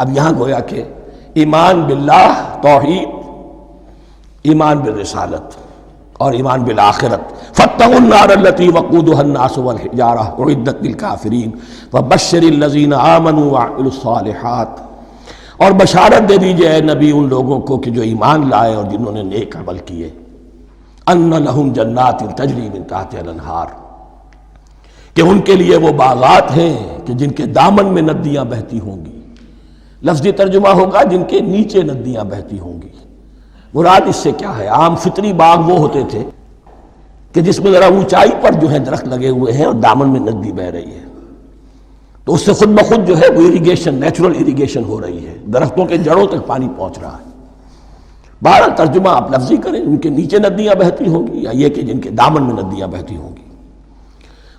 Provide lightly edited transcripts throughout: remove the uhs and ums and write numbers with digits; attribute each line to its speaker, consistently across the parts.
Speaker 1: اب یہاں گویا کہ ایمان باللہ توحید، ایمان بالرسالت اور ایمان بالآخرت. فاتقوا النار التي وقودها الناس والحجارة اعدت للكافرین وبشر الذین آمنوا وعملوا الصالحات. اور بشارت دے دیجئے اے نبی ان لوگوں کو کہ جو ایمان لائے اور جنہوں نے نیک عمل کیے، ان لہم جنات تجری من تحتها الانہار، کہ ان کے لیے وہ باغات ہیں کہ جن کے دامن میں ندیاں بہتی ہوں گی. لفظی ترجمہ ہوگا جن کے نیچے ندیاں بہتی ہوں گی. مراد اس سے کیا ہے؟ عام فطری باغ وہ ہوتے تھے کہ جس میں ذرا اونچائی پر جو ہے درخت لگے ہوئے ہیں اور دامن میں ندی بہہ رہی ہے، تو اس سے خود بخود جو ہے وہ اریگیشن، نیچرل اریگیشن ہو رہی ہے، درختوں کے جڑوں تک پانی پہنچ رہا ہے. بہرحال ترجمہ آپ لفظی کریں، ان کے نیچے ندیاں بہتی ہوں گی یا یہ کہ جن کے دامن میں ندیاں بہتی ہوں گی.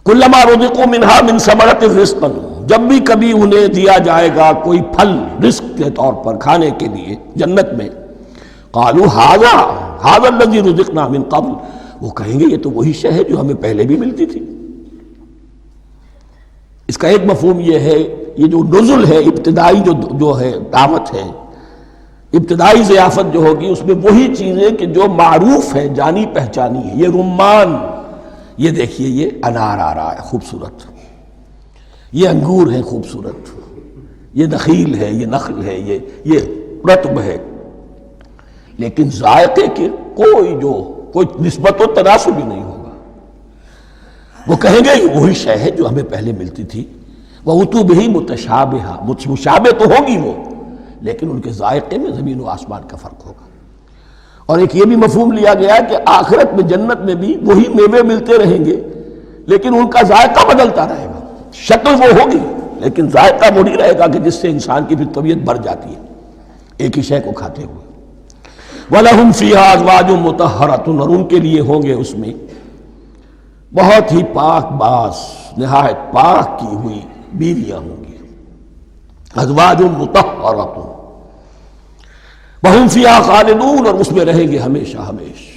Speaker 1: کلما رزقوا منہا من ثمرۃ رزقا، جب بھی کبھی انہیں دیا جائے گا کوئی پھل رزق کے طور پر کھانے کے لیے جنت میں، قالوا ھذا الذی رزقنا من قبل، وہ کہیں گے یہ تو وہی شے ہے جو ہمیں پہلے بھی ملتی تھی. اس کا ایک مفہوم یہ ہے، یہ جو نزل ہے ابتدائی جو ہے دعوت ہے، ابتدائی ضیافت جو ہوگی اس میں وہی چیزیں کہ جو معروف ہے، جانی پہچانی ہے. یہ رمان، یہ دیکھیے یہ انار آ رہا ہے خوبصورت، یہ انگور ہے خوبصورت، یہ نخیل ہے، یہ نخل ہے، یہ رطب ہے، لیکن ذائقے کے کوئی نسبت و تناسب بھی نہیں ہوگا. وہ کہیں گے وہی شے ہے جو ہمیں پہلے ملتی تھی. وَأُتُوا بِهِ مُتَشَابِهًا، مشابہ تو ہوگی وہ، لیکن ان کے ذائقے میں زمین و آسمان کا فرق ہوگا. اور ایک یہ بھی مفہوم لیا گیا کہ آخرت میں جنت میں بھی وہی میوے ملتے رہیں گے، لیکن ان کا ذائقہ بدلتا رہے گا. شکل وہ ہوگی لیکن ذائقہ وہ نہیں رہے گا کہ جس سے انسان کی پھر طبیعت بڑھ جاتی ہے ایک ہی شے کو کھاتے ہوئے. وَلَهُمْ فِيهَا أَزْوَاجٌ مُطَهَّرَةٌ، اور ان کے لیے ہوں گے اس میں بہت ہی پاک باز، نہایت پاک کی ہوئی بیویاں ہوں گی. ازواج مطہرۃ وہم فیہا خالدون، اور اس میں رہیں گے ہمیشہ ہمیشہ.